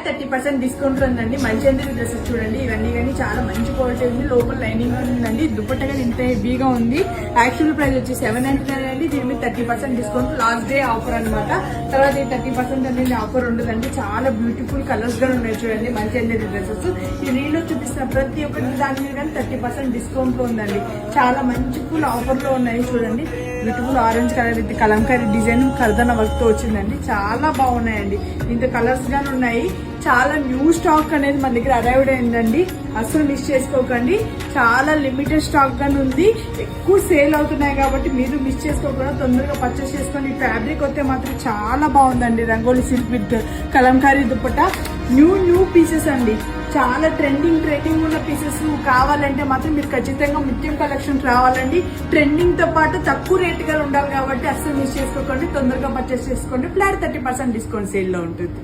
30% discount ఉందండి. మంచి dresses చూడండి, ఇవన్నీ కానీ చాలా మంచి క్వాలిటీ ఉంది. లోపల లైనింగ్ ఉందండి, దుపట్టా కానీ ఇంత హెవీగా ఉంది. యాక్చువల్ ప్రైస్ వచ్చి 799 అండి. దీని మీద 30% డిస్కౌంట్, లాస్ట్ డే ఆఫర్ అనమాట. తర్వాత ఈ 30% అనేది ఆఫర్ ఉండదండి. చాలా బ్యూటిఫుల్ కలర్స్ గా ఉన్నాయి చూడండి, మంచి డ్రెస్సెస్. ఈ రీల్ లో చూపిస్తున్న ప్రతి ఒక్కటి దాని మీద కానీ 30% డిస్కౌంట్ లో ఉందండి. చాలా మంచి ఫుల్ ఆఫర్ లో ఉన్నాయి చూడండి. బ్యూటిఫుల్ ఆరెంజ్ కలర్ ఇది కలంకారీ డిజైన్ కర్దన వర్క్ తో వచ్చిందండి. చాలా బాగున్నాయండి, ఇంత కలర్స్ గానీ ఉన్నాయి. చాలా న్యూ స్టాక్ అనేది మన దగ్గర అరైవ్డ్ అయిందండి. అసలు మిస్ చేసుకోకండి, చాలా లిమిటెడ్ స్టాక్ గానీ ఉంది. ఎక్కువ సేల్ అవుతున్నాయి కాబట్టి మీరు మిస్ చేసుకోకుండా తొందరగా పర్చేస్ చేసుకొని. ఫ్యాబ్రిక్ వస్తే మాత్రం చాలా బాగుందండి. Rangoli silk with Kalamkari dupatta, new pieces అండి. చాలా ట్రెండింగ్ ఉన్న పీసెస్ కావాలంటే మాత్రం మీరు ఖచ్చితంగా ముత్యం కలెక్షన్ రావాలండి. ట్రెండింగ్ తో పాటు తక్కువ రేట్ గా ఉండాలి కాబట్టి అస్సలు మిస్ చేసుకోకండి. తొందరగా పర్చేస్ చేసుకోండి. ఫ్లాట్ 30% డిస్కౌంట్ సేల్ లో ఉంటుంది.